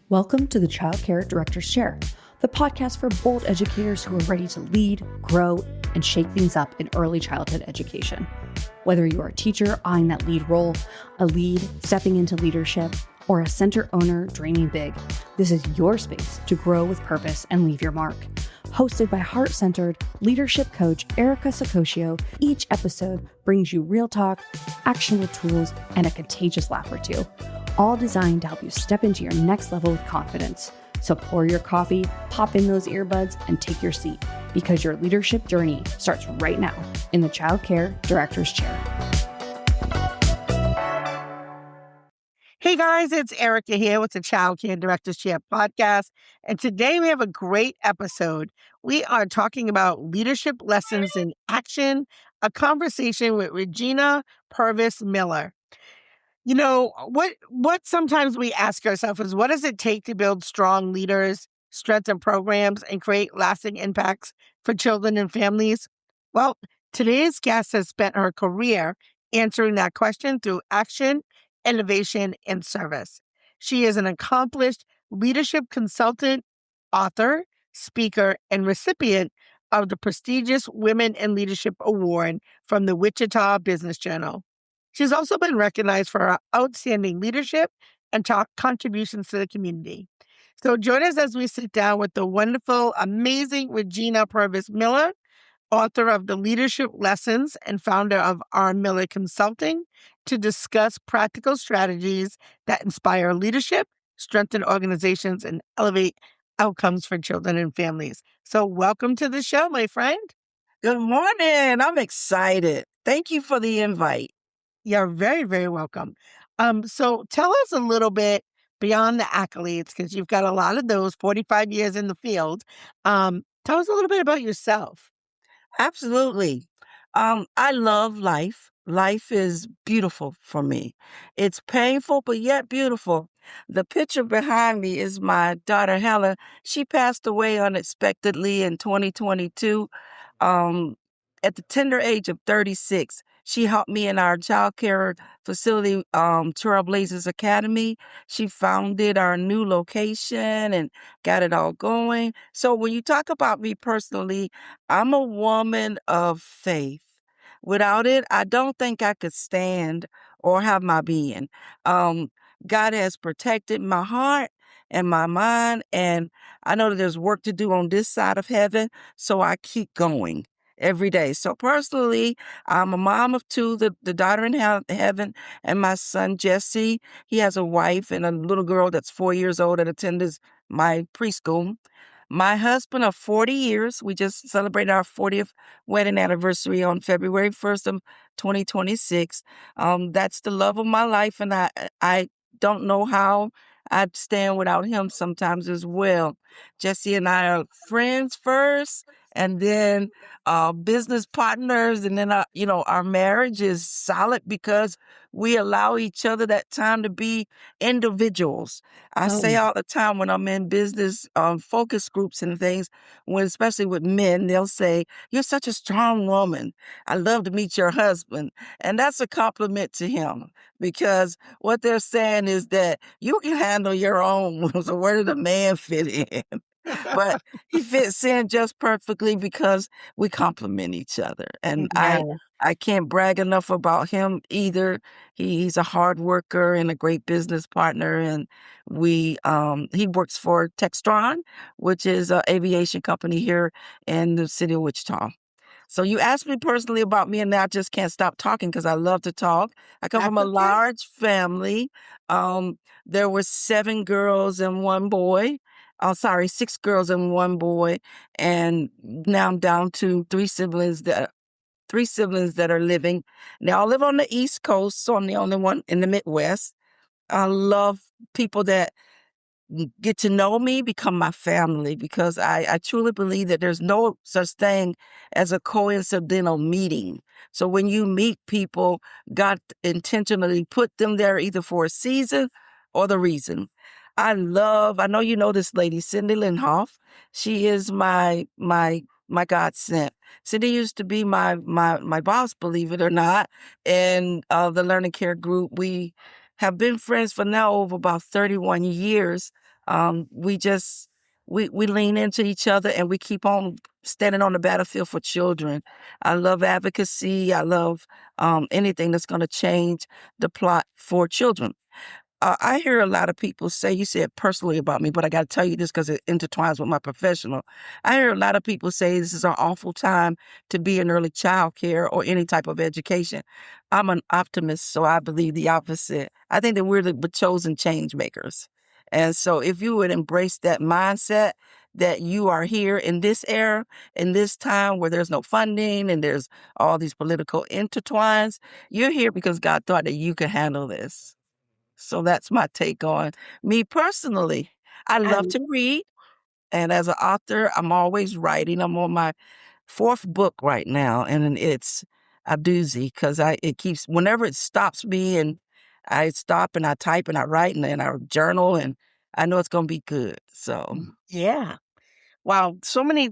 Welcome to the Child Care Director's Chair, the podcast for bold educators who are ready to lead, grow, and shake things up in early childhood education. Whether you're a teacher eyeing that lead role, a lead stepping into leadership, or a center owner dreaming big, this is your space to grow with purpose and leave your mark. Hosted by heart-centered leadership coach Erica Sacosio, each episode brings you real talk, actionable tools, and a contagious laugh or two, all designed to help you step into your next level with confidence. So pour your coffee, pop in those earbuds, and take your seat, because your leadership journey starts right now in the Child Care Director's Chair. Hey guys, it's Erica here with the Child Care Director's Chair podcast. And today we have a great episode. We are talking about leadership lessons in action, a conversation with Regina Miller. You know, what sometimes we ask ourselves is, what does it take to build strong leaders, strengthen programs, and create lasting impacts for children and families? Well, today's guest has spent her career answering that question through action, innovation, and service. She is an accomplished leadership consultant, author, speaker, and recipient of the prestigious Women in Leadership Award from the Wichita Business Journal. She's also been recognized for her outstanding leadership and top contributions to the community. So join us as we sit down with the wonderful, amazing Regina Miller, author of The Leadership Lessons and founder of R. Miller Consulting, to discuss practical strategies that inspire leadership, strengthen organizations, and elevate outcomes for children and families. So welcome to the show, my friend. Good morning. I'm excited. Thank you for the invite. You're very, very welcome. So tell us a little bit beyond the accolades, because you've got a lot of those, 45 years in the field. Tell us a little bit about yourself. Absolutely. I love life. Life is beautiful for me. It's painful, but yet beautiful. The picture behind me is my daughter, Helen. She passed away unexpectedly in 2022. At the tender age of 36, she helped me in our child care facility, Trailblazers Academy. She founded our new location and got it all going. So when you talk about me personally, I'm a woman of faith. Without it, I don't think I could stand or have my being. God has protected my heart and my mind, and I know that there's work to do on this side of heaven, so I keep going every day. So personally, I'm a mom of two, the daughter in heaven, and my son, Jesse. He has a wife and a little girl that's 4 years old that attends my preschool. My husband of 40 years, we just celebrated our 40th wedding anniversary on February 1st of 2026. That's the love of my life, and I don't know how I'd stand without him sometimes as well. Jesse and I are friends first, and then business partners, and then our marriage is solid because we allow each other that time to be individuals. I say all the time when I'm in business focus groups and things, especially with men, they'll say, "You're such a strong woman. I love to meet your husband," and that's a compliment to him, because what they're saying is that you can handle your own. So where did a man fit in? But he fits in just perfectly because we complement each other. And Yeah. I can't brag enough about him either. He's a hard worker and a great business partner. And he works for Textron, which is an aviation company here in the city of Wichita. So you asked me personally about me, and now I just can't stop talking because I love to talk. I come from a large family. There were 7 girls and 1 boy. 6 girls and 1 boy, and now I'm down to 3 siblings that are living. They all live on the East Coast, so I'm the only one in the Midwest. I love people that get to know me, become my family, because I truly believe that there's no such thing as a coincidental meeting. So when you meet people, God intentionally put them there either for a season or the reason. I know you know this lady, Cindy Linhoff. She is my God sent. Cindy used to be my boss, believe it or not, in the learning care group. We have been friends for now over about 31 years. We just we lean into each other and we keep on standing on the battlefield for children. I love advocacy. I love anything that's going to change the plot for children. I hear a lot of people say, you said personally about me, but I got to tell you this because it intertwines with my professional. I hear a lot of people say this is an awful time to be in early child care or any type of education. I'm an optimist, so I believe the opposite. I think that we're the chosen change makers. And so if you would embrace that mindset that you are here in this era, in this time where there's no funding and there's all these political intertwines, you're here because God thought that you could handle this. So that's my take on me personally. I love And to read, and as an author, I'm always writing. I'm on my 4th book right now, and it's a doozy because it keeps whenever it stops me, and I stop and I type and I write and I journal, and I know it's gonna be good. So yeah. Wow, so many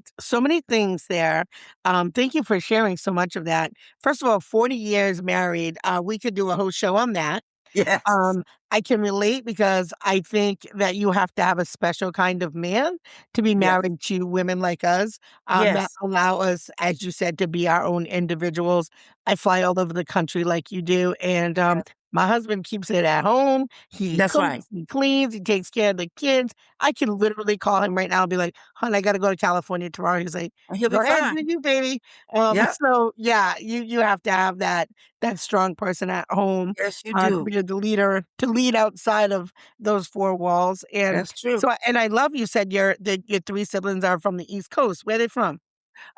things there. Thank you for sharing so much of that. First of all, 40 years married, we could do a whole show on that. yes, Um, I can relate because I think that you have to have a special kind of man to be yes, married to women like us, that yes, allow us, as you said, to be our own individuals. I fly all over the country like you do, and yes. my husband keeps it at home. He That's right. cooks, he cleans, he takes care of the kids. I can literally call him right now and be like, "Hon, I got to go to California tomorrow." He's like, And he'll be "Go ahead, fine. do you, baby." Yep. So yeah, you have to have that strong person at home Yes, you to do. be the leader, to lead outside of those 4 walls, and That's true. so and I love you said your 3 siblings are from the East Coast. Where are they from?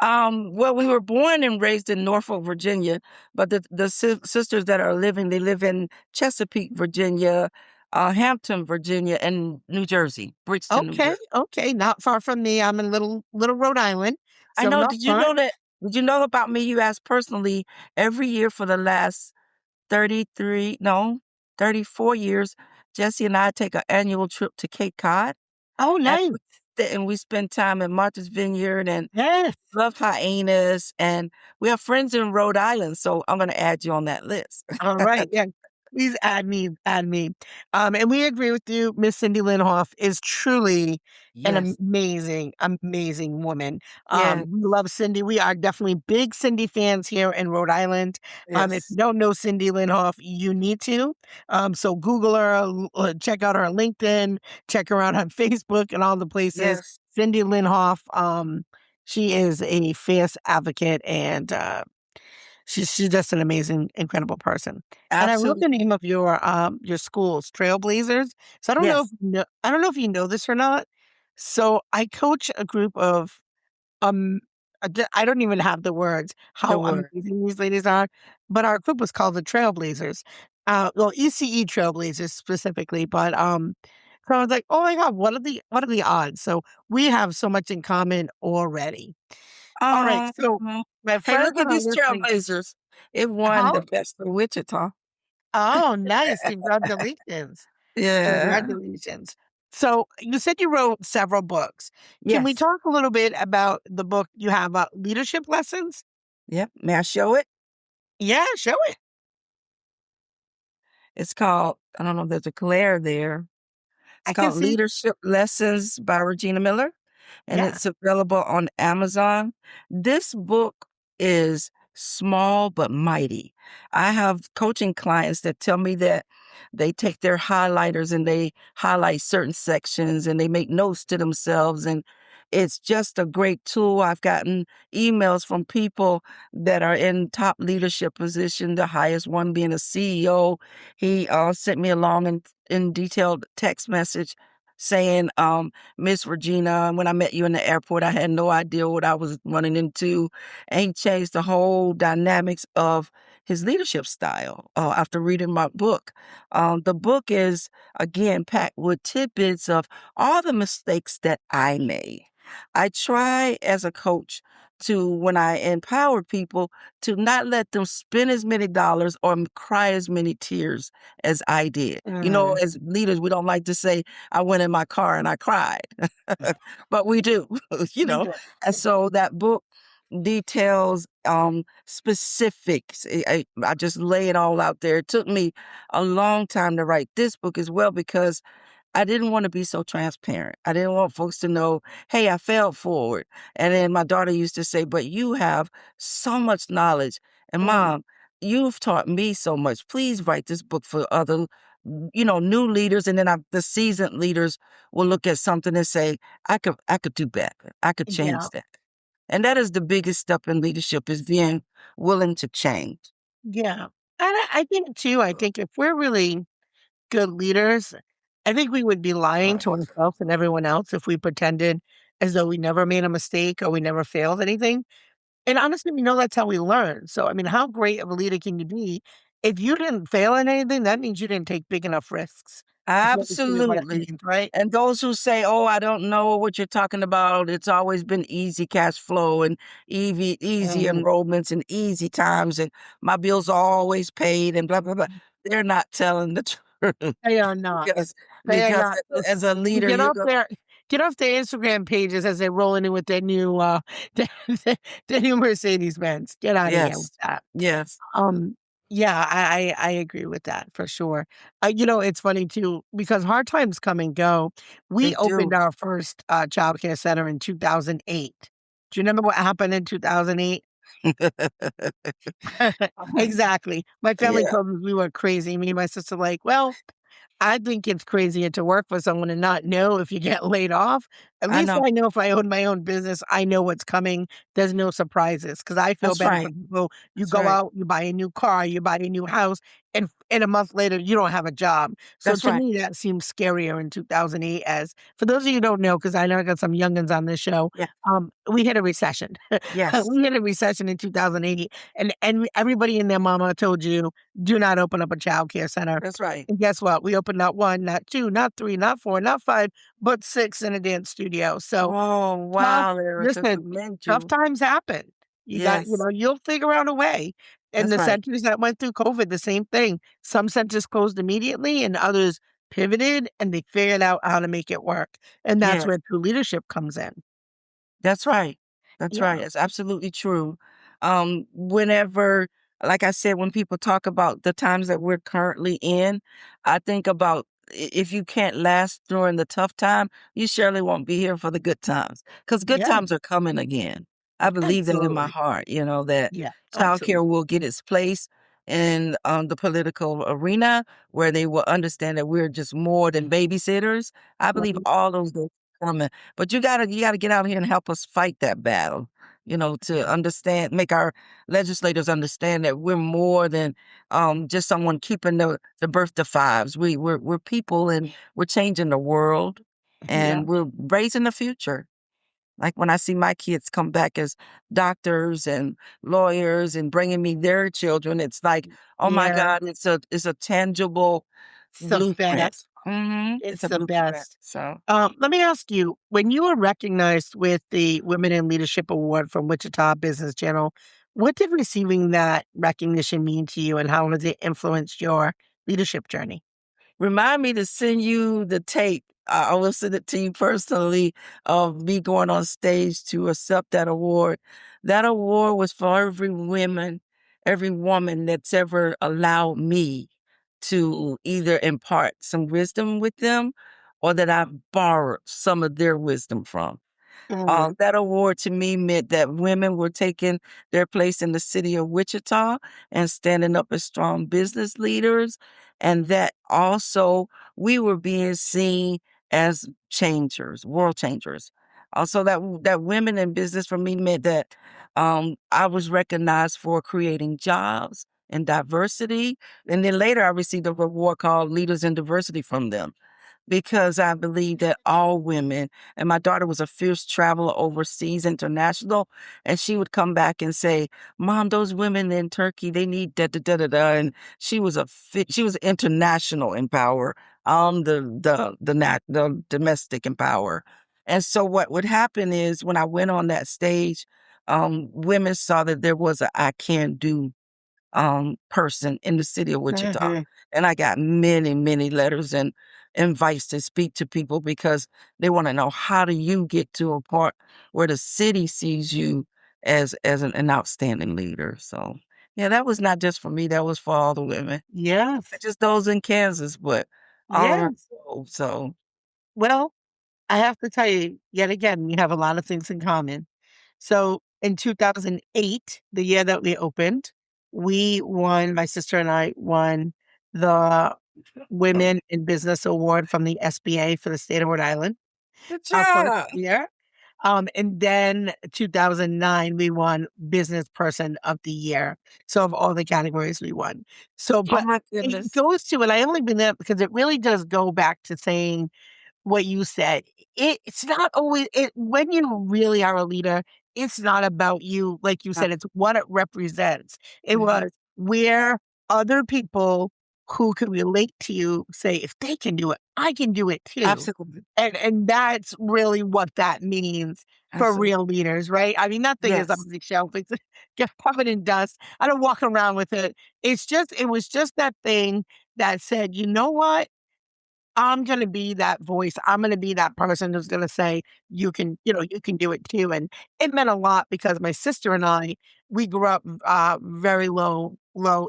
Well, we were born and raised in Norfolk, Virginia, but the sisters that are living, they live in Chesapeake, Virginia, Hampton, Virginia, and New Jersey, Bridgeton, New Okay, Jersey. okay, not far from me. I'm in little Rhode Island, I so know. not far. Did you know about me? You asked personally. Every year for the last 33, no, 34 years, Jesse and I take an annual trip to Cape Cod, Oh, and nice. we spend time in Martha's Vineyard and Yes. love hyenas, and we have friends in Rhode Island, so I'm gonna add you on that list. All right, yeah. Please add me, add me. And we agree with you. Miss Cindy Linhoff is truly an Yes, amazing, amazing woman. yeah, We love Cindy. We are definitely big Cindy fans here in Rhode Island. If you yes, don't know Cindy Linhoff, you need to. So Google her, check out her LinkedIn, check her out on Facebook and all the places. yes, Cindy Linhoff, she is a fierce advocate and she's just an amazing, incredible person. And I love the absolutely, name of your schools, Trailblazers. So yes, I don't know if you know this or not. So I coach a group of I don't even have the words the how word. amazing these ladies are, but our group was called the Trailblazers. Well, ECE Trailblazers specifically, but so I was like, oh my God, what are the odds? So we have so much in common already. All right, Aw, so my hey, friends look that at are these listening, Trailblazers. It won how the Best of Wichita. oh, nice. Congratulations. Yeah, Congratulations. So you said you wrote several books. Can we yes, talk a little bit about the book you have, Leadership Lessons? yep, may I show it? Yeah, show it. It's called I don't know if there's a glare there. It's I can called see. Leadership Lessons by Regina Miller, and Yeah. it's available on Amazon. This book is small but mighty. I have coaching clients that tell me that they take their highlighters and they highlight certain sections and they make notes to themselves. And it's just a great tool. I've gotten emails from people that are in top leadership position, the highest one being a CEO. He sent me a long and detailed text message saying, Miss Regina, when I met you in the airport, I had no idea what I was running into. And he changed the whole dynamics of his leadership style after reading my book. The book is, again, packed with tidbits of all the mistakes that I made. I try as a coach to, when I empower people, to not let them spend as many dollars or cry as many tears as I did. You know, Mm, as leaders, we don't like to say, I went in my car and I cried, but we do, you we know. do. And so that book details specifics. I just lay it all out there. It took me a long time to write this book as well because I didn't want to be so transparent. I didn't want folks to know, hey, I failed forward. And then my daughter used to say, but you have so much knowledge. And Mm, mom, you've taught me so much. Please write this book for other, new leaders. And then the seasoned leaders will look at something and say, I could do better. I could yeah, change that. And that is the biggest step in leadership, is being willing to change. yeah. And I think too, I think if we're really good leaders, I think we would be lying to ourselves and everyone else if we pretended as though we never made a mistake or we never failed anything. And honestly, we know that's how we learn. So, I mean, how great of a leader can you be? If you didn't fail in anything, that means you didn't take big enough risks. That's basically what it Absolutely. means, right? And those who say, "Oh, I don't know what you're talking about. It's always been easy cash flow and easy Mhm. enrollments and easy times, and my bills are always paid," and blah blah blah. They're not telling the truth, They are not. because They are because not. as a You leader, you go, get off their Instagram pages as they're rolling in with their new their new Mercedes Benz. Get out of here with yes, that. yes, Um, yeah, I agree with that for sure. It's funny too because hard times come and go. they We opened do. our first child care center in 2008. Do you remember what happened in 2008? Exactly. My family Yeah, told me we were crazy. Me and my sister like, well, I think it's crazier to work for someone and not know if you get laid off. At I least know. I know if I own my own business, I know what's coming. There's no surprises because I feel That's bad for right. people. You That's go right. out, you buy a new car, you buy a new house, and a month later, you don't have a job. So That's to right. me, that seems scarier in 2008. As for those of you who don't know, because I know I got some youngins on this show, Yeah. we hit a recession. Yes. We hit a recession in 2008, and everybody and their mama told you, do not open up a child care center. That's right. And guess what? We opened not 1, not 2, not 3, not 4, not 5, but 6 in a dance studio. So, Oh, tough wow, Erica, listen, commend tough you. times happen. Yes, You'll figure out a way. And that's the right. centers that went through COVID, the same thing. Some centers closed immediately and others pivoted and they figured out how to make it work. And that's Yes. where true leadership comes in. That's right. That's right. Yeah. It's absolutely true. Whenever, like I said, when people talk about the times that we're currently in, I think about, if you can't last during the tough time, you surely won't be here for the good times, because good Yeah, times are coming again. I believe that in my absolutely. heart, that Yeah, childcare absolutely. will get its place in the political arena, where they will understand that we're just more than babysitters. I believe Right. all those days are coming. But you gotta get out here and help us fight that battle, to understand, make our legislators understand that we're more than just someone keeping the birth to fives. We're people, and we're changing the world, Yeah. and we're raising the future. Like when I see my kids come back as doctors and lawyers and bringing me their children, it's like, oh my Yeah. God, it's a tangible It's the blueprint. best. It's It's a the blueprint. best. So. Let me ask you, when you were recognized with the Women in Leadership Award from Wichita Business Journal, what did receiving that recognition mean to you and how has it influenced your leadership journey? Remind me to send you the tape. I will send it to you personally, of me going on stage to accept that award. That award was for every woman that's ever allowed me to either impart some wisdom with them, or that I've borrowed some of their wisdom from. Mhm. That award to me meant that women were taking their place in the city of Wichita and standing up as strong business leaders, and that also we were being seen as changers, world changers. Also, that women in business for me meant that I was recognized for creating jobs and diversity, and then later I received a reward called Leaders in Diversity from them, because I believe that all women, and my daughter was a fierce traveler overseas, international, and she would come back and say, "Mom, those women in Turkey, they need da da da da da." And she was international in power, the domestic in power. And so what would happen is, when I went on that stage, women saw that there was a I can do person in the city of Wichita. Mhm. And I got many, many letters and invites to speak to people, because they want to know, how do you get to a part where the city sees you as an outstanding leader. So yeah, that was not just for me, that was for all the women. Not Yes. just those in Kansas, but all around Yes. the world. So Well, I have to tell you, yet again, we have a lot of things in common. So in 2008, the year that we opened, my sister and I won the Women in Business Award from the SBA for the state of Rhode Island, Good our first job. year. And then 2009, we won Business Person of the Year. So of all the categories we won. So, Oh but my it goodness. goes to, and I only been there because it really does go back to saying what you said. It's not always when you really are a leader, it's not about you, like you said, it's what it represents. It Mhm. was where other people who can relate to you say, if they can do it, I can do it too. Absolutely. And that's really what that means for Absolutely. real leaders, right? I mean, that thing is on Yes. the shelf. It's get covered in dust. I don't walk around with it. It was just that thing that said, you know what? I'm gonna be that voice. I'm gonna be that person who's gonna say, you can do it too." And it meant a lot because my sister and I, we grew up, very low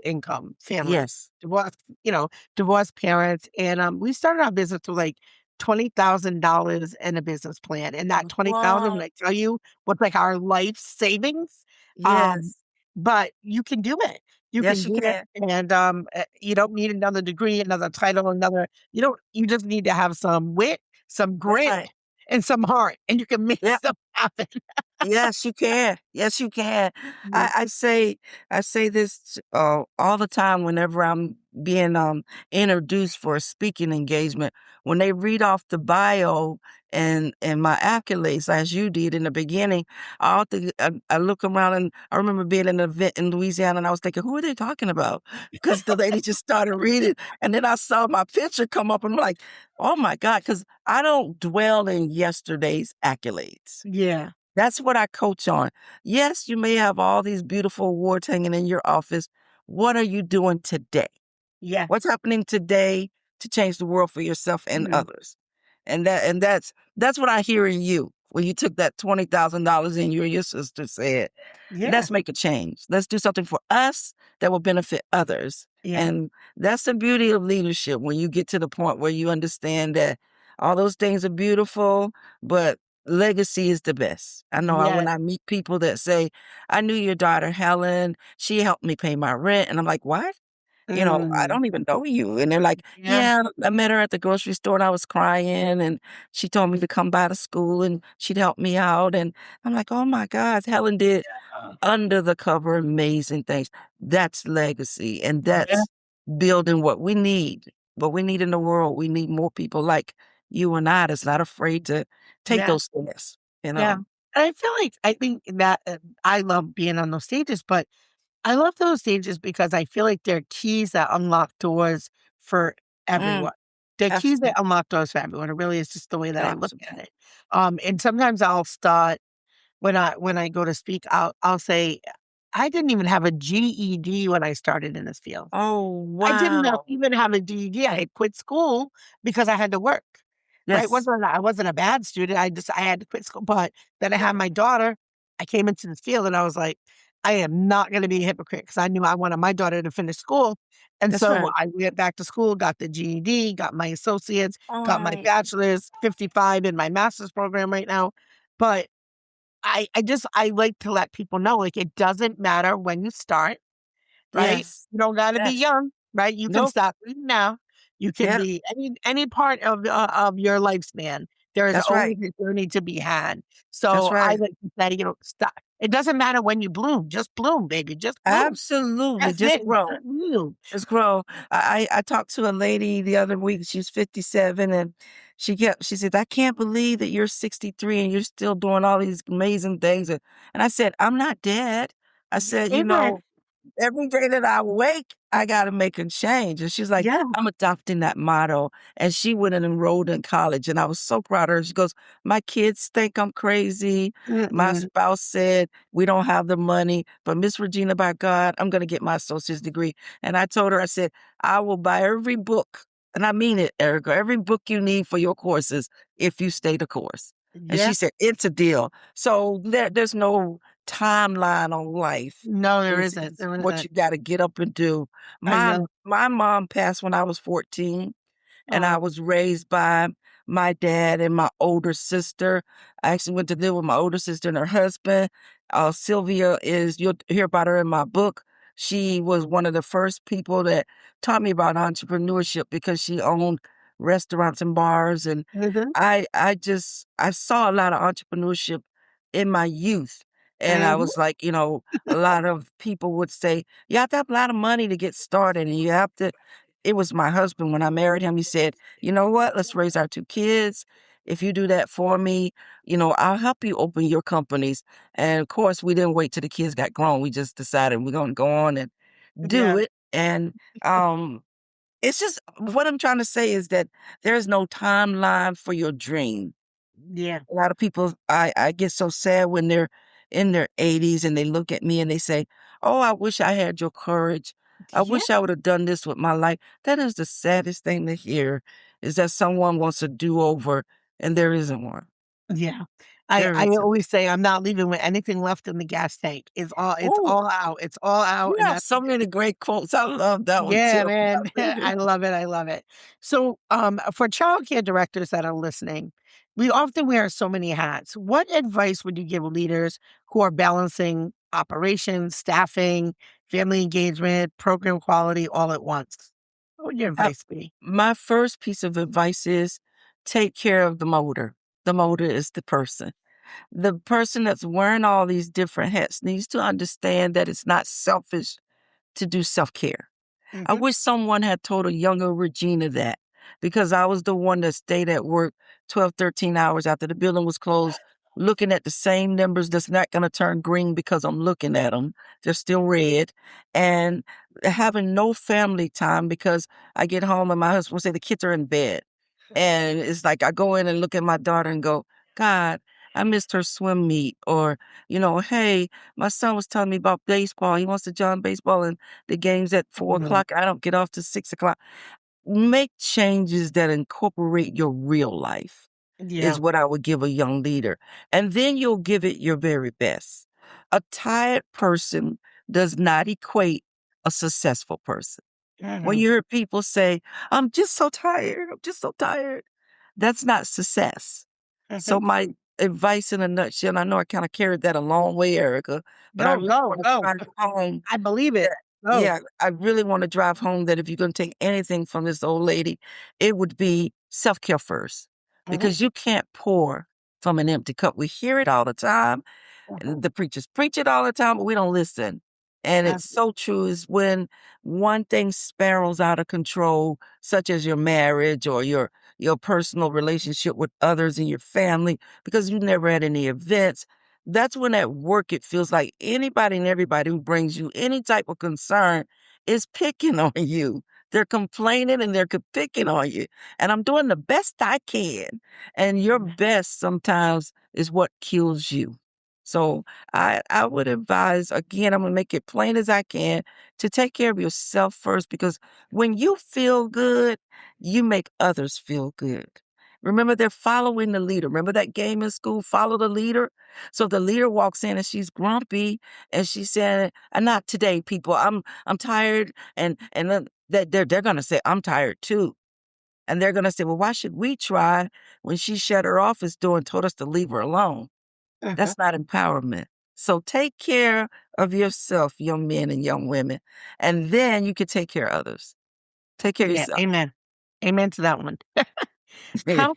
income family, Yes. divorced, divorced parents, and, we started our business with, like, $20,000 in a business plan, and that 20,000, Wow. when I tell you, was, like, our life savings, um, Yes. but you can do it. You Yes, can you do it, can. and, you don't need another degree, another title, you just need to have some wit, some That's grit, right. and some heart, and you can make Yeah. stuff happen. Yes, you can. Yes, you can. Yeah. I say this all the time whenever I'm being introduced for a speaking engagement. When they read off the bio and my accolades, as you did in the beginning, I look around and I remember being in an event in Louisiana and I was thinking, who are they talking about? Because the lady just started reading, and then I saw my picture come up, and I'm like, oh my God, because I don't dwell in yesterday's accolades. Yeah. That's what I coach on. Yes, you may have all these beautiful awards hanging in your office. What are you doing today? Yeah. What's happening today to change the world for yourself and Mhm. others? And that's what I hear in you when you took that $20,000 and you and your sister said, Yeah. let's make a change. Let's do something for us that will benefit others. Yeah. And that's the beauty of leadership when you get to the point where you understand that all those things are beautiful, but legacy is the best. When Yes. I meet people that say, I knew your daughter Helen, she helped me pay my rent. And I'm like, what? I Mm. don't even know you. And they're like, Yeah. yeah, I met her at the grocery store and I was crying and she told me to come by to school and she'd help me out. And I'm like, oh my God, Helen did under the cover amazing things. That's legacy and Yeah. that's building what we need. What we need in the world. We need more people like you and I that's not afraid to take Yeah. those steps, you Yeah. know? And I think that, I love being on those stages, but I love those stages because I feel like they're keys that unlock doors for Mm, everyone. They're keys that absolutely. unlock doors for everyone. It really is just the way that I look at Absolutely. it. And sometimes I'll start when I go to speak, I'll say, I didn't even have a GED when I started in this field. Oh, I didn't wow. even have a GED. I had quit school because I had to work, right? Yes. I wasn't a bad student. I had to quit school, but then I had my daughter. I came into this field and I was like, I am not going to be a hypocrite because I knew I wanted my daughter to finish school. And That's so right. I went back to school, got the GED, got my associates, got my Oh, bachelor's, 55 in my master's program right now. But I like to let people know, like, it doesn't matter when you start, right? yes. You don't gotta be Yes. young, right? You can Nope. start right now. You can Yeah, be any part of your lifespan. There is that's always right. a journey to be had. That's So I right. like to say, stop. It doesn't matter when you bloom, just bloom, baby, just bloom. Absolutely. That's Just it, grow. just bloom. Just grow. I talked to a lady the other week. She's 57 and she said, I can't believe that you're 63 and you're still doing all these amazing things. And I said, I'm not dead. I said, Amen. every day that I wake, I gotta make a change. And she's like, Yeah. I'm adopting that motto. And she went and enrolled in college. And I was so proud of her. She goes, my kids think I'm crazy. My Mm-mm. spouse said we don't have the money, but Miss Regina, by God, I'm gonna get my associate's degree. And I told her, I said, I will buy every book. And I mean it, Erica, every book you need for your courses if you stay the course. And she Yeah. said, it's a deal. So there's no timeline on life. No, there It's isn't. it's There what isn't. you gotta get up and do. I My know. my mom passed when I was 14, and I Oh, was raised by my dad and my older sister. I actually went to live with my older sister and her husband. Sylvia is, you'll hear about her in my book. She was one of the first people that taught me about entrepreneurship because she owned restaurants and bars. And Mhm, I saw a lot of entrepreneurship in my youth. And I mhm. was like, a lot of people would say, you have to have a lot of money to get started, and you have to. It was my husband when I married him. He said, you know what? Let's raise our 2 kids. If you do that for me, I'll help you open your companies. And of course, we didn't wait till the kids got grown. We just decided we're going to go on and do Yeah, it. And it's just what I'm trying to say is that there's no timeline for your dream. yeah, A lot of people, I get so sad when they're in their 80s and they look at me and they say, "Oh, I wish I had your courage. I yeah, wish I would have done this with my life." That is the saddest thing to hear, is that someone wants a do-over and there isn't one. yeah. I There I isn't. always say I'm not leaving with anything left in the gas tank. It's Oh, all out. It's all out, you and have that's so many great quotes. I love that one yeah, too. man. I love it, I love it. So, for childcare directors that are listening, we often wear so many hats. What advice would you give leaders who are balancing operations, staffing, family engagement, program quality all at once? What would your Uh, advice be? my first piece of advice is take care of the motor. The motor is the person. The person that's wearing all these different hats needs to understand that it's not selfish to do self-care. I Mhm, wish someone had told a younger Regina that, because I was the one that stayed at work 12, 13 hours after the building was closed, looking at the same numbers that's not going to turn green because I'm looking at them. They're still red. And having no family time because I get home and my husband will say the kids are in bed. And it's like I go in and look at my daughter and go, God, I missed her swim meet. Or, hey, my son was telling me about baseball. He wants to join baseball and the game's at four mhm. o'clock. I don't get off till 6 o'clock. Make changes that incorporate your real life Yeah, is what I would give a young leader. And then you'll give it your very best. A tired person does not equate a successful person. When mhm, you hear people say, I'm just so tired, I'm just so tired, that's not success. So mhm. my advice in a nutshell, and I know I kind of carried that a long way, Erica, but I Go, really go, want to go. drive home I believe it. that, Go. yeah, I really want to drive home that if you're going to take anything from this old lady, it would be self-care first, Mhm, because you can't pour from an empty cup. We hear it all the time. mhm. And the preachers preach it all the time, but we don't listen. And it's so true is when one thing spirals out of control, such as your marriage or your personal relationship with others in your family, because you never had any events. That's when at work it feels like anybody and everybody who brings you any type of concern is picking on you. They're complaining and they're picking on you. And I'm doing the best I can. And your best sometimes is what kills you. So I would advise, again, I'm gonna make it plain as I can, to take care of yourself first, because when you feel good, you make others feel good. Remember, they're following the leader. Remember that game in school, follow the leader? So if the leader walks in and she's grumpy and she's saying, not today, people. I'm tired, and then they're gonna say, I'm tired too. And they're gonna say, well, why should we try when she shut her office door and told us to leave her alone? Mhm. That's not empowerment. So take care of yourself, young men and young women, and then you can take care of others. Take care of Yeah, yourself. amen. Amen to that one. How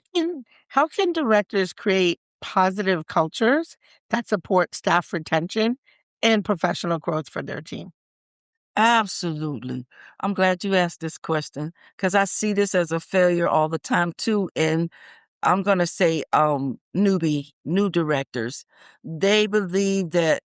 can directors create positive cultures that support staff retention and professional growth for their team? Absolutely. I'm glad you asked this question, because I see this as a failure all the time too. And I'm gonna say new directors. They believe that,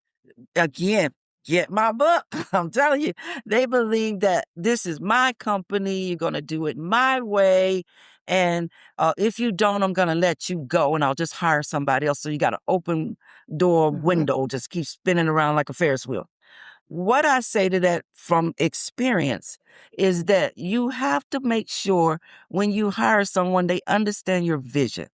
again, get my book. I'm telling you, they believe that this is my company. You're going to do it my way. And if you don't, I'm going to let you go and I'll just hire somebody else. So you got an open door Mhm, window, just keep spinning around like a Ferris wheel. What I say to that from experience is that you have to make sure when you hire someone, they understand your vision.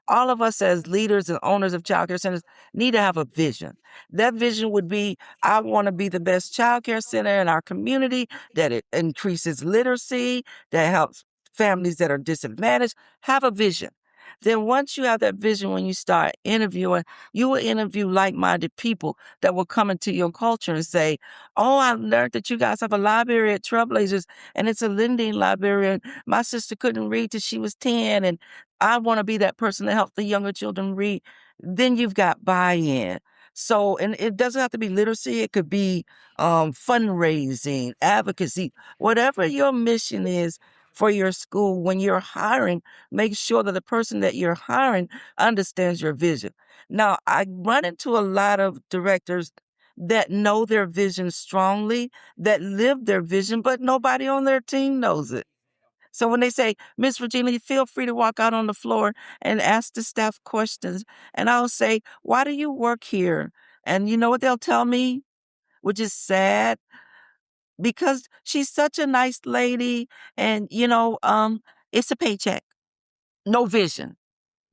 All of us as leaders and owners of childcare centers need to have a vision. That vision would be, I want to be the best childcare center in our community, that it increases literacy, that helps families that are disadvantaged. Have a vision. Then once you have that vision, when you start interviewing, you will interview like-minded people that will come into your culture and say, "Oh, I learned that you guys have a library at Trailblazers, and it's a lending library. And my sister couldn't read till she was 10, and I want to be that person to help the younger children read." Then you've got buy-in. So, and it doesn't have to be literacy. It could be fundraising, advocacy, whatever your mission is for your school. When you're hiring, make sure that the person that you're hiring understands your vision. Now, I run into a lot of directors that know their vision strongly, that live their vision, but nobody on their team knows it. So when they say, "Miss Regina, you feel free to walk out on the floor and ask the staff questions." And I'll say, "Why do you work here?" And you know what they'll tell me, which is sad, because she's such a nice lady, and it's a paycheck, no vision.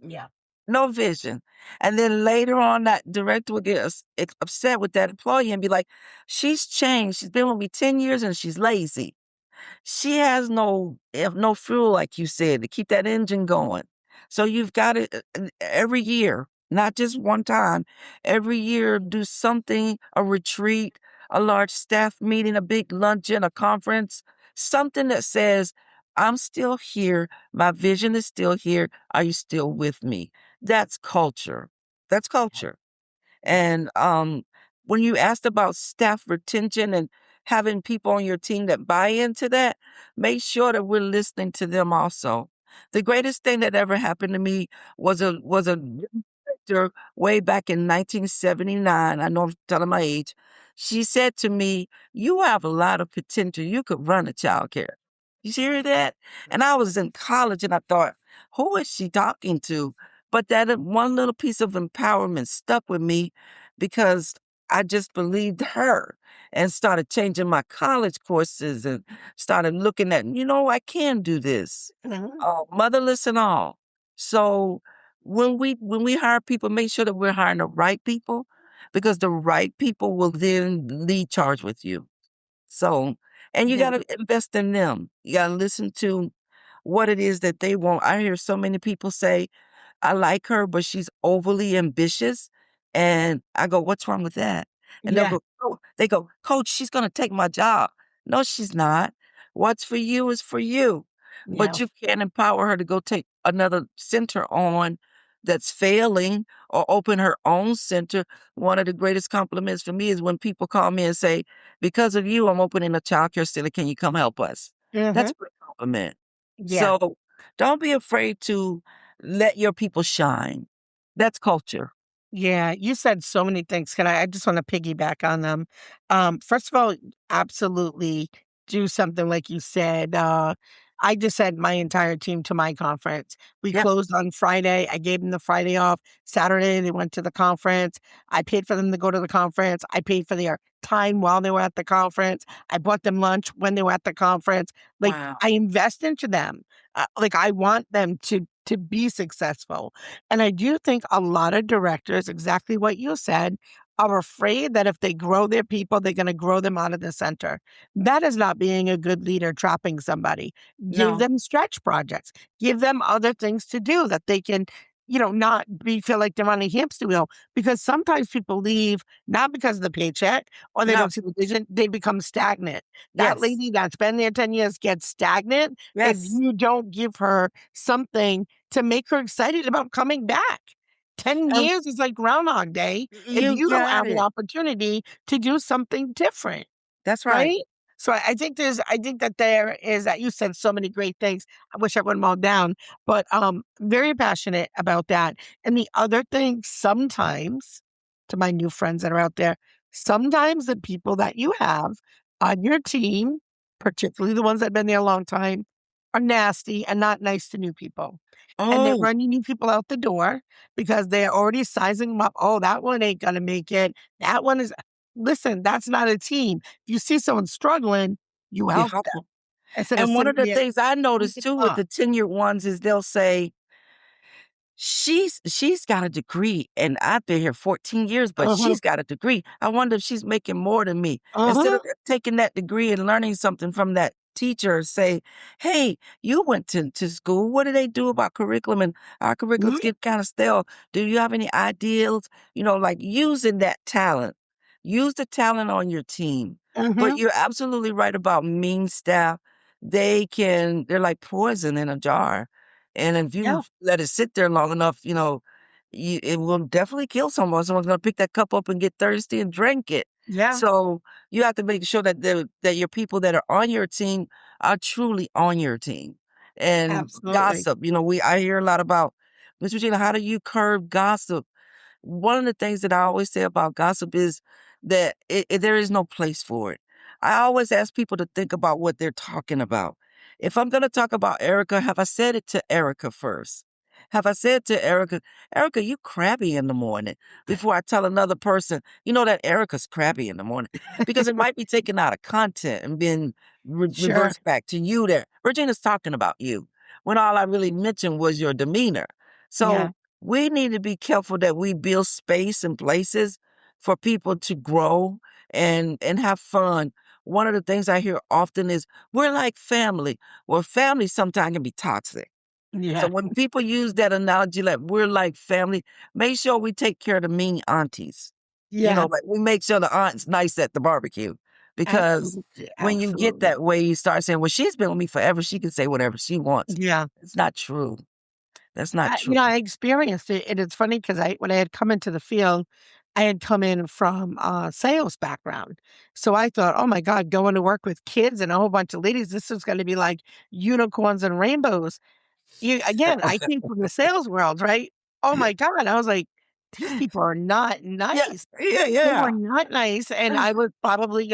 Yeah. No vision. And then later on, that director would get upset with that employee and be like, "She's changed. She's been with me 10 years and she's lazy. She has no fuel, like you said, to keep that engine going." So you've got to every year, not just one time, every year do something, a retreat, a large staff meeting, a big luncheon, a conference, something that says, "I'm still here. My vision is still here. Are you still with me?" That's culture. That's culture. And when you asked about staff retention and having people on your team that buy into that, make sure that we're listening to them also. The greatest thing that ever happened to me was a director way back in 1979. I know I'm telling my age. She said to me, "You have a lot of potential. You could run a child care." You hear that? And I was in college and I thought, who is she talking to? But that one little piece of empowerment stuck with me because I just believed her and started changing my college courses and started looking at, I can do this, Mhm. motherless and all. So when we hire people, make sure that we're hiring the right people, because the right people will then lead charge with you. So, and you Yeah. got to invest in them. You got to listen to what it is that they want. I hear so many people say, "I like her, but she's overly ambitious." And I go, "What's wrong with that?" And they'll Yeah. go, they go, "Coach, she's going to take my job." No, she's not. What's for you is for you. Yeah. But you can't empower her to go take another center on that's failing, or open her own center. One of the greatest compliments for me is when people call me and say, "Because of you, I'm opening a childcare center. Can you come help us?" That's Mhm. a great compliment. Yeah. So don't be afraid to let your people shine. That's culture. Yeah, you said so many things. I just want to piggyback on them. First of all, absolutely do something like you said. I just sent my entire team to my conference. We Yep. closed on Friday. I gave them the Friday off. Saturday, they went to the conference. I paid for them to go to the conference. I paid for their time while they were at the conference. I bought them lunch when they were at the conference. Like, Wow. I invest into them. Like, I want them to be successful. And I do think a lot of directors, exactly what you said, are afraid that if they grow their people, they're going to grow them out of the center. That is not being a good leader, trapping somebody. Give No. them stretch projects. Give them other things to do that they can, not feel like they're on a hamster wheel. Because sometimes people leave not because of the paycheck or they No. don't see the vision, they become stagnant. That Yes. lady that's been there 10 years gets stagnant if Yes. you don't give her something to make her excited about coming back. 10 And years is like Groundhog Day if you you don't got have the it. opportunity to do something different, That's right. right? So I think that there is that you said so many great things. I wish I wrote them all down, but very passionate about that. And the other thing, sometimes, to my new friends that are out there, sometimes the people that you have on your team, particularly the ones that have been there a long time, are nasty and not nice to new people. And they're Oh, running new people out the door because they're already sizing them up. Oh, that one ain't gonna make it. That one is listen, that's not a team. If you see someone struggling, you you help help them them. instead of And one sitting of the there things I noticed beating too them with up. the tenured ones is they'll say, she's got a degree and I've been here 14 years, but Uh-huh. she's got a degree. I wonder if she's making more than me." Instead Uh-huh. of taking that degree and learning something from that teacher say, hey, you went to school. What do they do about curriculum? And our curriculums get kind of stale. Do you have any ideas? Like using that talent. Use the talent on your team. But Mm-hmm. you're absolutely right about mean staff. They're like poison in a jar. And if you Yeah. let it sit there long enough, it will definitely kill someone. Someone's going to pick that cup up and get thirsty and drink it. Yeah. So you have to make sure that your people that are on your team are truly on your team. And Absolutely. gossip, I hear a lot about, Miss Regina, how do you curb gossip? One of the things that I always say about gossip is that there is no place for it. I always ask people to think about what they're talking about. If I'm going to talk about Erica, have I said it to Erica first? Have I said to Erica, Erica, you crabby in the morning, before I tell another person, that Erica's crabby in the morning? Because it might be taken out of content and being Sure. reversed back to you there. Regina's talking about you, when all I really mentioned was your demeanor. Yeah. So we need to be careful that we build space and places for people to grow and have fun. One of the things I hear often is we're like family. Well, family sometimes can be toxic. So Yeah. when people use that analogy, like we're like family, make sure we take care of the mean aunties. Yeah. Like we make sure the aunt's nice at the barbecue. Because Absolutely. when you get Absolutely. that way, you start saying, well, she's been with me forever. She can say whatever she wants. Yeah. It's not true. That's not I, true. I experienced it, and it's funny because when I had come into the field, I had come in from a sales background. So I thought, oh my God, going to work with kids and a whole bunch of ladies, this is going to be like unicorns and rainbows. I came from the sales world, right? Oh my God. I was like, these people are not Yeah, nice. yeah, They were yeah. not nice, and I was probably,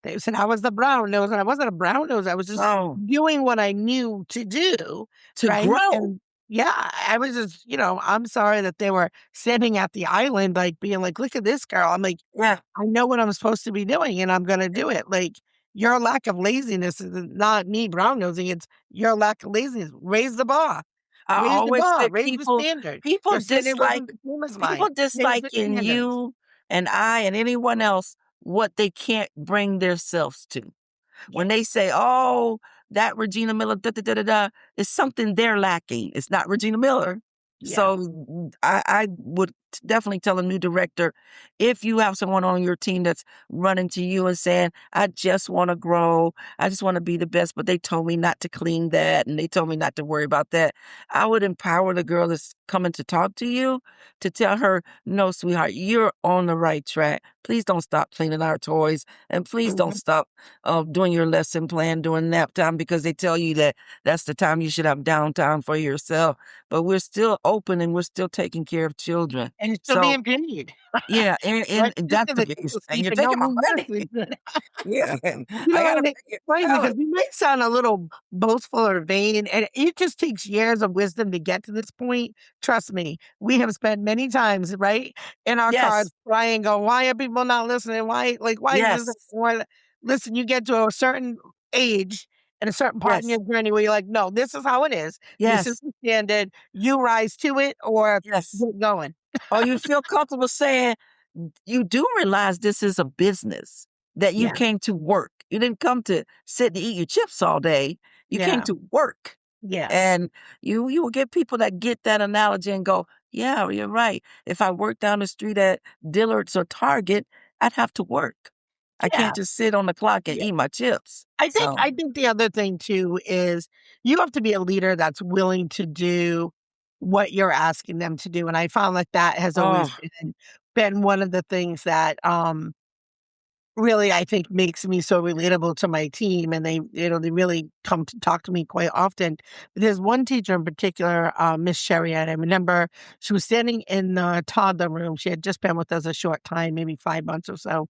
they said I was the brown nose, and I wasn't a brown nose, I was just Oh, doing what I knew to do, to right? grow. And yeah, I was just, I'm sorry that they were standing at the island, like, being like, "Look at this girl." I'm like, Yeah, "I know what I'm supposed to be doing, and I'm gonna do it." Like, your lack of laziness is not me brown nosing, it's your lack of laziness. Raise the bar. I Raise the always bar, say raise the people standard. people Your standard dislike wasn't the same as mine. people Raise dislike the in standards. you and I and anyone else what they can't bring themselves to. When they Yes. say, "Oh, that Regina Miller, da da da da da," is something they're lacking. It's not Regina Miller. Yeah. So I would definitely tell a new director, if you have someone on your team that's running to you and saying, "I just want to grow, I just want to be the best," but they told me not to clean that and they told me not to worry about that. I would empower the girl that's coming to talk to you to tell her, "No, sweetheart, you're on the right track. Please don't stop cleaning our toys, and please don't Mhm. stop doing your lesson plan during nap time, because they tell you that that's the time you should have downtime for yourself. But we're still open and we're still taking care of children." And you're still So being paid. yeah, Right? and Just that's so the that biggest people thing. sleep You're and taking don't my move money. nurses. Yeah, I gotta And it's pay your funny because salary. we might sound a little boastful or vain, and it just takes years of wisdom to get to this point. Trust me, we have spent many times, right, in our cars Yes, crying, go, "Why are people not listening? Why is this?" yes, Listen, you get to a certain age and a certain part in yes, your journey where you're like, "No, this is how it is. This is yes, the standard. You rise to it or yes. get going." Or you feel comfortable saying, you do realize this is a business, that you Yeah, came to work. You didn't come to sit and eat your chips all day. You came yeah, to work. yeah, And you will get people that get that analogy and go, yeah, you're right. If I work down the street at Dillard's or Target, I'd have to work. I yeah. can't just sit on the clock and eat my chips. I think So, I think the other thing too is you have to be a leader that's willing to do what you're asking them to do, and I found like that has always oh, been one of the things that, really, I think makes me so relatable to my team, and they really come to talk to me quite often. But there's one teacher in particular, Miss Sherry, and I remember she was standing in the toddler room. She had just been with us a short time, maybe 5 months or so,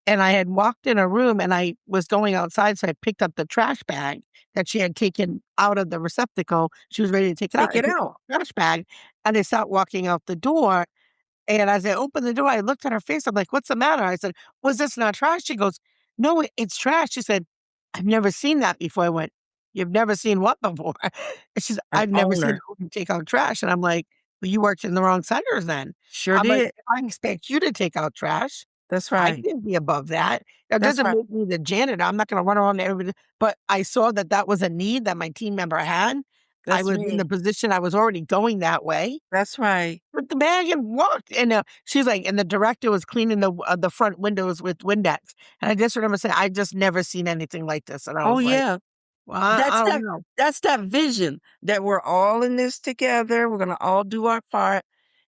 and I had walked in a room and I was going outside, so I picked up the trash bag that she had taken out of the receptacle. She was ready to take it out. take I it picked up out. the trash bag and I start walking out the door. And as I opened the door, I looked at her face. I'm like, "What's the matter?" I said, "Was this not trash?" She goes, "No, it's trash." She said, "I've never seen that before." I went, "You've never seen what before?" And she's, An "I've never seen owner. who take out trash." And I'm like, "Well, you worked in the wrong centers then." Sure I'm like, did. "I expect you to take out trash." That's I right. can't be above that. That That's doesn't right. make me the janitor. I'm not going to run around to everybody. But I saw that that was a need that my team member had. I That's was in the me. position, I was already going that way. That's right. Put the bag and walked. And she's like, and the director was cleaning the front windows with Windex. And I just remember saying, I just never seen anything like this. And I Oh, was like, yeah. well, I That's don't that know. that's that vision that we're all in this together. We're gonna all do our part,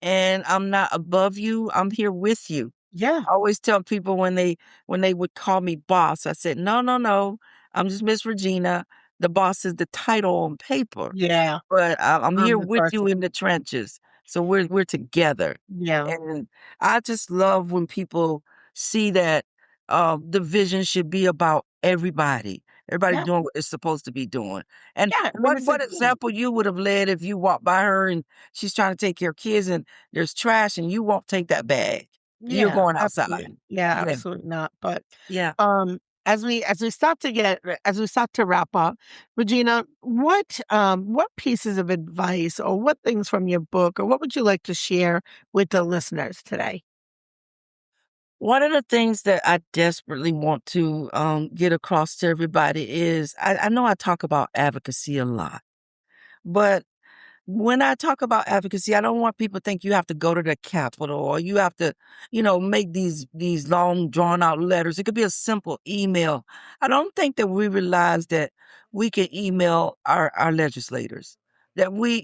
and I'm not above you. I'm here with you. Yeah. I always tell people when they would call me boss, I said, "No, no, no. I'm just Miss Regina. The boss is the title on paper, Yeah. but I'm I'm here the with you person. in the trenches. So we're together." Yeah. And I just love when people see that the vision should be about everybody. Everybody Yeah. doing what they're supposed to be doing. And Yeah. I mean, what it's what important. example you would have led if you walked by her and she's trying to take care of kids and there's trash and you won't take that bag. You're Yeah, going outside. absolutely. Yeah, Yeah. absolutely not. But Yeah. as we start to wrap up, Regina, what pieces of advice or what things from your book or what would you like to share with the listeners today? One of the things that I desperately want to get across to everybody is I know I talk about advocacy a lot, but when I talk about advocacy, I don't want people to think you have to go to the Capitol or you have to, make these long drawn out letters. It could be a simple email. I don't think that we realize that we can email our legislators. That we,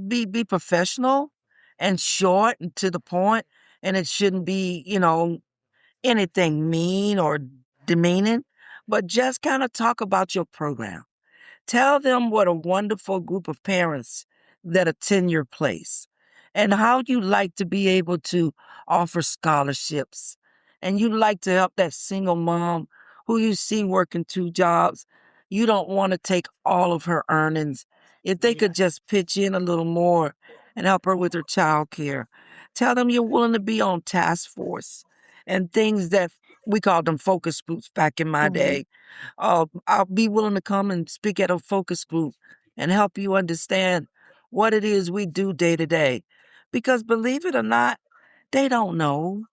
be professional and short and to the point, and it shouldn't be, anything mean or demeaning, but just kind of talk about your program. Tell them what a wonderful group of parents that attend your place and how you like to be able to offer scholarships and you like to help that single mom who you see working two jobs. You don't want to take all of her earnings. If they Yeah. could just pitch in a little more and help her with her child care. Tell them you're willing to be on task force and things that we called them focus groups back in my Mhm. day. I'll be willing to come and speak at a focus group and help you understand what it is we do day to day. Because believe it or not, they don't know.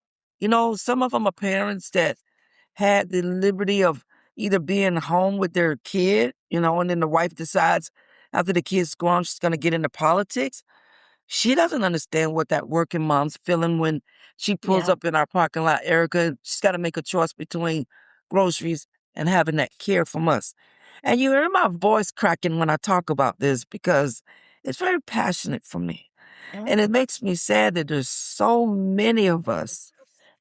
Some of them are parents that had the liberty of either being home with their kid, and then the wife decides after the kid's gone, she's going to get into politics. She doesn't understand what that working mom's feeling when she pulls Yeah. up in our parking lot, Erica. She's got to make a choice between groceries and having that care from us. And you hear my voice cracking when I talk about this because it's very passionate for me. Yeah. And it makes me sad that there's so many of us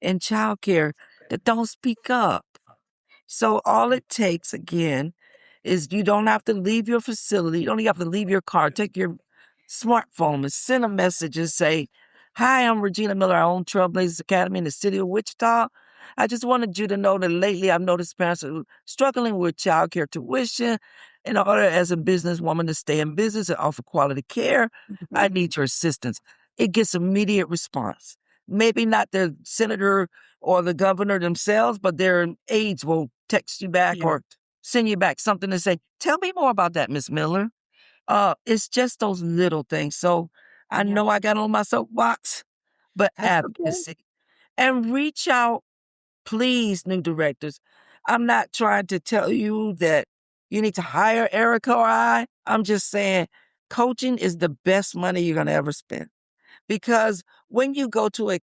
in childcare that don't speak up. So all it takes again is you don't have to leave your facility. You don't even have to leave your car. Take your smartphone and send a message and say, "Hi, I'm Regina Miller. I own Trailblazers Academy in the city of Wichita. I just wanted you to know that lately I've noticed parents are struggling with childcare tuition. In order as a businesswoman to stay in business and offer quality care, Mhm. I need your assistance." It gets immediate response. Maybe not the senator or the governor themselves, but their aides will text you back Yeah. or send you back something to say, "Tell me more about that, Miss Miller." It's just those little things. So I Yeah. know I got on my soapbox, but That's okay. advocacy and reach out, please, new directors. I'm not trying to tell you that you need to hire Erica or I. I'm just saying coaching is the best money you're going to ever spend because when you go to a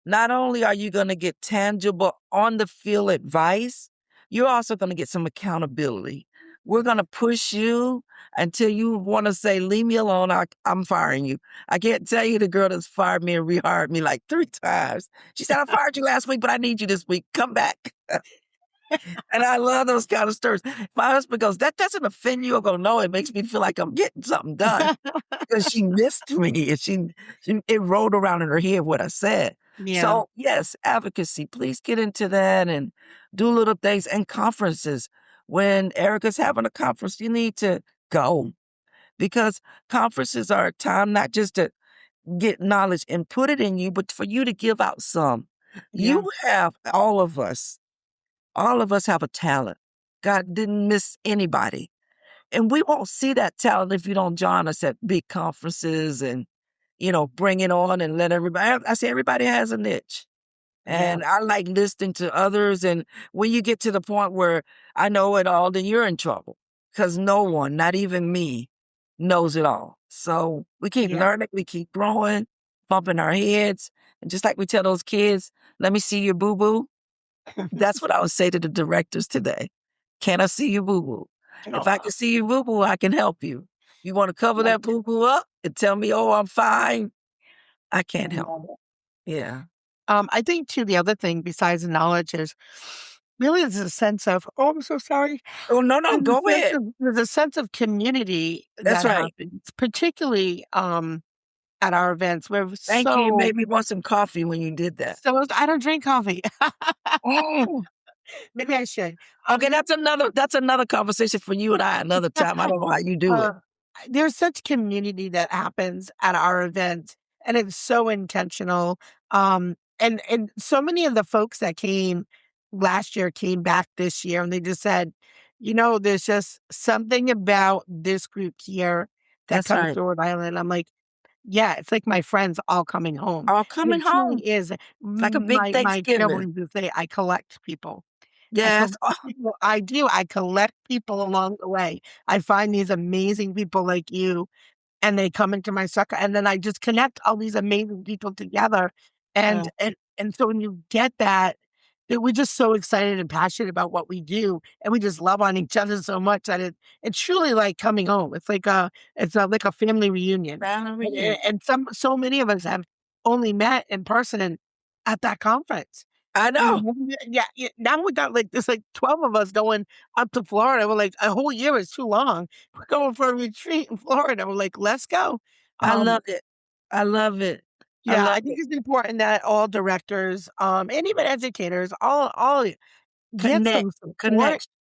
not only are you going to get tangible on the field advice, you're also going to get some accountability. We're going to push you until you want to say, "Leave me alone. I'm firing you." I can't tell you the girl that's fired me and rehired me like 3 times. She said, "I fired you last week, but I need you this week. Come back." And I love those kind of stories. My husband goes, "That doesn't offend you?" I go, "No, it makes me feel like I'm getting something done." Because she missed me and it rolled around in her head what I said. Yeah. So, yes, advocacy, please get into that and do little things and conferences. When Erica's having a conference, you need to go because conferences are a time not just to get knowledge and put it in you, but for you to give out some. Yeah. You have all of us have a talent. God didn't miss anybody. And we won't see that talent if you don't join us at big conferences and, bring it on and let everybody. I say everybody has a niche. Yeah. And I like listening to others. And when you get to the point where I know it all, then you're in trouble because no one, not even me, knows it all. So we keep Yeah. learning, we keep growing, bumping our heads. And just like we tell those kids, let me see your boo boo. That's what I would say to the directors today. Can I see your boo boo? If I Aw, can see your boo boo, I can help you. You want to cover love that boo boo up and tell me, oh, I'm fine? I it. can't help. Love it. Yeah. I think too, the other thing besides the knowledge is really there's a sense of, oh, I'm so sorry. Oh, no, no, go ahead. There's a sense of community That's that right. happens, particularly at our events. We're Thank you. You made me want some coffee when you did that. I don't drink coffee. Oh, Maybe I should. okay, that's another conversation for you and I another time. I don't know how you do it. Uh, there's such community that happens at our events, and it's so intentional. And so many of the folks that came last year came back this year, and they just said, there's just something about this group here that That's comes right. to Rhode Island. I'm like, yeah, it's like my friends all coming home. All And coming it truly home. is. It's like a big My Thanksgiving. family would say I collect people. I Yes. collect people. I do. I collect people along the way. I find these amazing people like you, and they come into my circle, and then I just connect all these amazing people together. And Oh, and so when you get that we're just so excited and passionate about what we do, and we just love on each other so much that it's truly like coming home. Like a family reunion, family and so many of us have only met in person and at that conference. I know. Yeah, yeah, now we got, like there's, like, 12 of us going up to Florida. We're like, "A whole year is too long. We're going for a retreat in Florida." We're like, "Let's go." I Um, love it. I love it. I yeah, love I think it. it's important that all directors, and even educators, all get Connect. some support. Connection.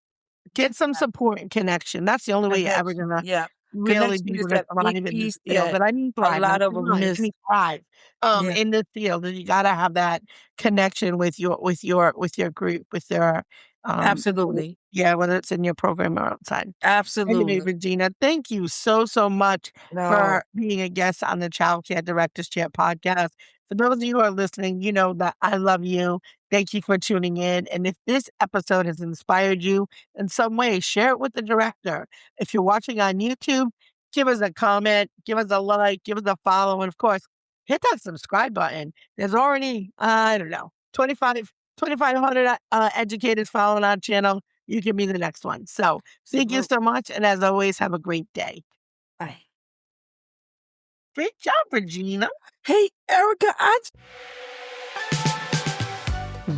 Get some support and connection. That's the only way you're ever Connection. gonna Yeah. really Connection be is able to that thrive big in this piece field, that and I mean a thrive, lot not of them thrive, I miss. mean thrive, Yeah. in this field, and you gotta have that connection with your group, with your, w Absolutely. yeah, whether it's in your program or outside. Anyway, Absolutely. Regina, thank you so, so much No. for being a guest on the Child Care Directors Chat podcast. For those of you who are listening, you know that I love you. Thank you for tuning in. And if this episode has inspired you in some way, share it with the director. If you're watching on YouTube, give us a comment, give us a like, give us a follow, and of course, hit that subscribe button. There's already, I don't know, 2,500 educators following our channel. You can be the next one. So thank you Absolutely. so much. And as always, have a great day. Bye. Great job, Regina. Hey, Erica,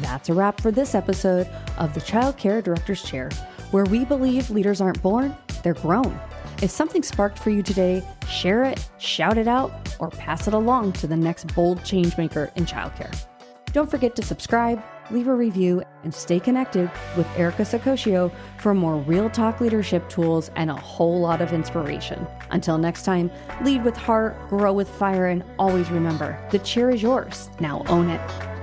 That's a wrap for this episode of the Child Care Director's Chair, where we believe leaders aren't born, they're grown. If something sparked for you today, share it, shout it out, or pass it along to the next bold changemaker in childcare. Don't forget to subscribe, leave a review, and stay connected with Erica Sakosio for more real talk leadership tools and a whole lot of inspiration. Until next time, lead with heart, grow with fire, and always remember, the chair is yours. Now own it.